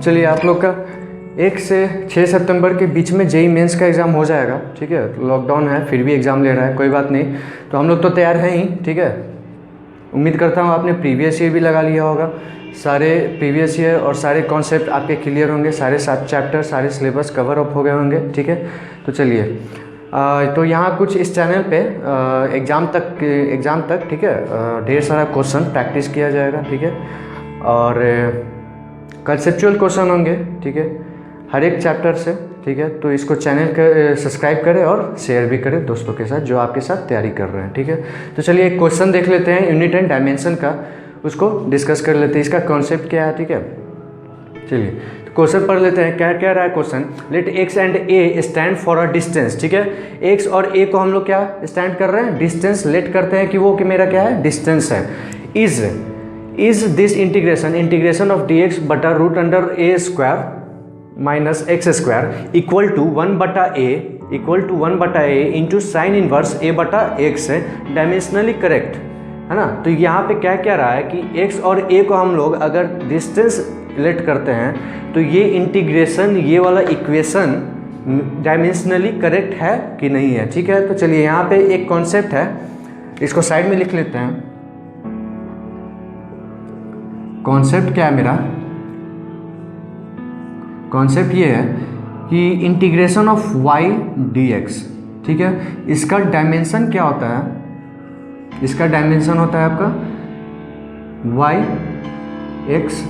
चलिए, आप लोग का 1 से 6 सितंबर के बीच में जेईई मेंस का एग्ज़ाम हो जाएगा। ठीक है, लॉकडाउन है फिर भी एग्ज़ाम ले रहा है, कोई बात नहीं। तो हम लोग तो तैयार हैं ही। ठीक है, उम्मीद करता हूँ आपने प्रीवियस ईयर भी लगा लिया होगा। सारे प्रीवियस ईयर और सारे कॉन्सेप्ट आपके क्लियर होंगे, सारे 7 चैप्टर, सारे सिलेबस कवर अप हो गए होंगे। ठीक है, तो चलिए, तो यहाँ कुछ इस चैनल पे एग्ज़ाम तक ठीक है, ढेर सारा क्वेश्चन प्रैक्टिस किया जाएगा। ठीक है, और कंसेप्चुअल क्वेश्चन होंगे। ठीक है, हर एक चैप्टर से। ठीक है, तो इसको चैनल का सब्सक्राइब करें और शेयर भी करें दोस्तों के साथ जो आपके साथ तैयारी कर रहे हैं। ठीक है, तो चलिए एक क्वेश्चन देख लेते हैं यूनिट एंड डायमेंशन का, उसको डिस्कस कर लेते हैं। इसका कॉन्सेप्ट क्या है? ठीक है, चलिए तो क्वेश्चन पढ़ लेते हैं। क्या कह रहा है question? Let x and A stand for a distance. ठीक है, एक्स और ए को हम लोग क्या स्टैंड कर रहे हैं? डिस्टेंस लेट करते हैं कि वो कि मेरा क्या है? डिस्टेंस है। Is this integration of d x बटा root under A square minus x square equal to 1 बटा a into sine inverse a बटा एक्स है डायमेंशनली करेक्ट, है ना। तो यहाँ पे क्या कह रहा है कि x और a को हम लोग अगर डिस्टेंस लेट करते हैं तो ये इंटीग्रेशन, ये वाला इक्वेशन डायमेंशनली करेक्ट है कि नहीं है। ठीक है, तो चलिए यहाँ पे एक कॉन्सेप्ट है, इसको साइड में लिख लेते हैं। कॉन्सेप्ट क्या है मेरा? कॉन्सेप्ट ये है कि इंटीग्रेशन ऑफ y dx। ठीक है, इसका डायमेंशन क्या होता है? इसका डायमेंशन होता है आपका y x।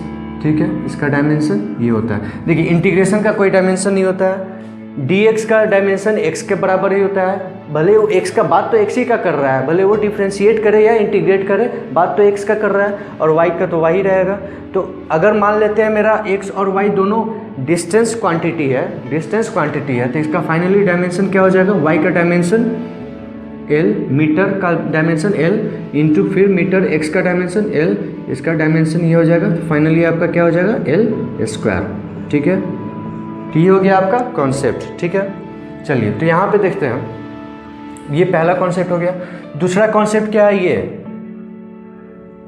ठीक है, इसका डायमेंशन ये होता है। देखिए, इंटीग्रेशन का कोई डायमेंशन नहीं होता है, dx का डायमेंशन x के बराबर ही होता है। भले वो x का बात तो x ही का कर रहा है, भले वो डिफ्रेंशिएट करे या इंटीग्रेट करे, बात तो x का कर रहा है, और y का तो y रहेगा। तो अगर मान लेते हैं मेरा x और y दोनों डिस्टेंस क्वांटिटी है, तो इसका फाइनली डायमेंशन क्या हो जाएगा? y का डायमेंशन l, मीटर का डायमेंशन l इंटू फिर मीटर x का डायमेंशन l, इसका डायमेंशन ये हो जाएगा। तो फाइनली आपका क्या हो जाएगा? l square. ठीक है, तो ये हो गया आपका कॉन्सेप्ट। ठीक है, चलिए तो यहाँ पे देखते हैं, ये पहला कॉन्सेप्ट हो गया। दूसरा कॉन्सेप्ट क्या है? ये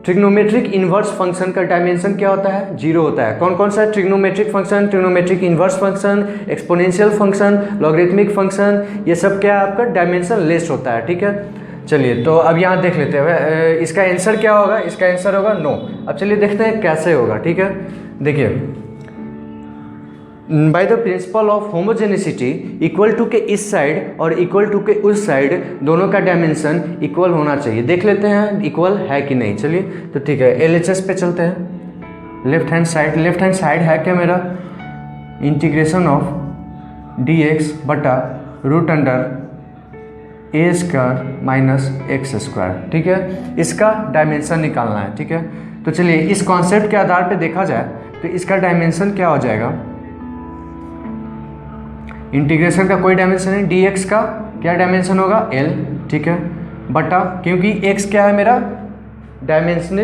ट्रिग्नोमेट्रिक इन्वर्स फंक्शन का डायमेंशन क्या होता है? 0 होता है। कौन कौन सा? Trigonometric function, trigonometric inverse function, exponential function, logarithmic function, ये सब क्या है आपका? डायमेंशन लेस होता है। ठीक है, चलिए तो अब यहाँ देख लेते हैं इसका आंसर क्या होगा। इसका आंसर होगा नो। अब चलिए देखते हैं कैसे होगा। ठीक है, देखिए, by the principle of homogeneity equal to के इस साइड और इक्वल टू के उस साइड दोनों का डायमेंशन इक्वल होना चाहिए। देख लेते हैं इक्वल है कि नहीं। चलिए तो ठीक है, LHS पे चलते हैं। लेफ्ट हैंड साइड है क्या मेरा? इंटीग्रेशन ऑफ dx बटा रूट अंडर ए स्क्वायर माइनस एक्स स्क्वायर। ठीक है, इसका डायमेंशन निकालना है। ठीक है, तो चलिए इस कॉन्सेप्ट के आधार पे देखा जाए तो इसका डायमेंशन क्या हो जाएगा? इंटीग्रेशन का कोई डायमेंशन नहीं, dx का क्या डायमेंशन होगा? l। ठीक है, बटा क्योंकि x क्या है मेरा? डायमेंशन,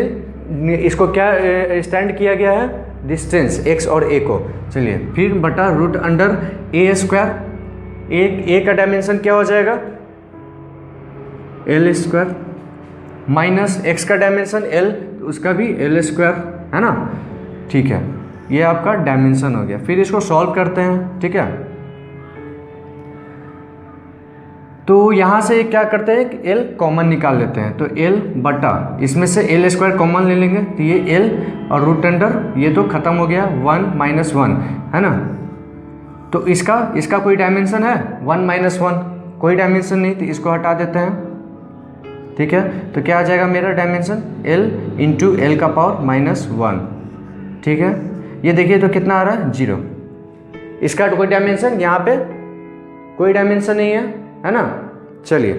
इसको क्या स्टैंड किया गया है? डिस्टेंस x और a को। चलिए फिर बटा root under A square, a का डायमेंशन क्या हो जाएगा? l स्क्वायर माइनस x का डायमेंशन l, उसका भी l स्क्वायर, है ना। ठीक है, ये आपका डायमेंशन हो गया। फिर इसको सॉल्व करते हैं। ठीक है, तो यहाँ से क्या करते हैं? l कॉमन निकाल लेते हैं। तो l बटा इसमें से l स्क्वायर कॉमन ले लेंगे, तो ये l और रूट अंडर ये तो खत्म हो गया, 1 माइनस 1, है ना। तो इसका कोई डायमेंशन है? 1 माइनस 1, कोई डायमेंशन नहीं, तो इसको हटा देते हैं। ठीक है, तो क्या आ जाएगा मेरा डायमेंशन? l इंटू एल का पावर माइनस 1। ठीक है, ये देखिए तो कितना आ रहा है? 0। इसका कोई डायमेंशन, यहाँ पे कोई डायमेंशन नहीं है ना। चलिए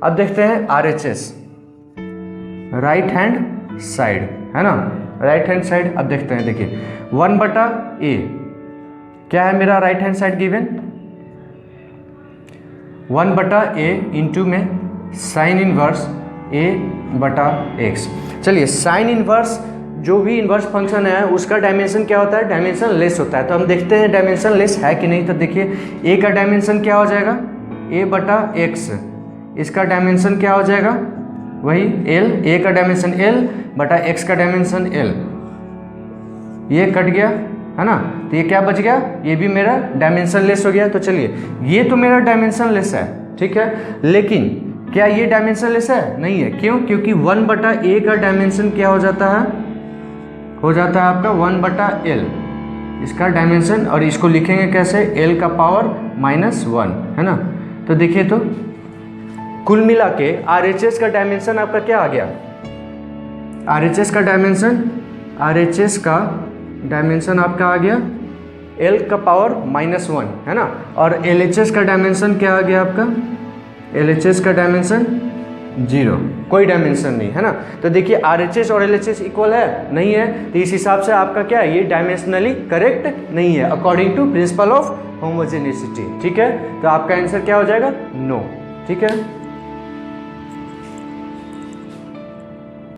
अब देखते हैं RHS, राइट हैंड साइड, है ना, राइट हैंड साइड। अब देखते हैं, देखिए 1 बटा ए क्या है मेरा? राइट हैंड साइड गिवन 1 बटा ए इंटू में साइन इनवर्स ए बटा एक्स। चलिए साइन इनवर्स, जो भी इन्वर्स फंक्शन है उसका डायमेंशन क्या होता है? डायमेंशन लेस होता है। तो हम देखते हैं डायमेंशन लेस है कि नहीं। तो देखिए a का डायमेंशन क्या हो जाएगा? a बटा एक्स। इसका डायमेंशन क्या हो जाएगा? वही l, a का डायमेंशन l बटा x का डायमेंशन l। ये कट गया, है ना। तो ये क्या बच गया, ये भी मेरा डायमेंशनलेस हो गया। तो चलिए ये तो मेरा डायमेंशनलेस है, ठीक है, लेकिन क्या ये डायमेंशनलेस है? नहीं है। क्यों? क्योंकि 1/a का डायमेंशन क्या हो जाता है, हो जाता है आपका 1/l इसका डायमेंशन। और इसको लिखेंगे कैसे, l का पावर -1, है ना। तो देखिए तो कुल मिला के RHS का डायमेंशन आपका क्या आ गया, RHS का डायमेंशन आपका आ गया l का पावर -1, है ना। और LHS का डायमेंशन क्या आ गया आपका, LHS का डायमेंशन 0, कोई डायमेंशन नहीं, है ना। तो देखिए RHS और LHS इक्वल है, नहीं है, तो इस हिसाब से आपका क्या है, ये डायमेंशनली करेक्ट नहीं है अकॉर्डिंग टू प्रिंसिपल ऑफ होमोजेनिसिटी, ठीक है। तो आपका आंसर क्या हो जाएगा, नो, ठीक है।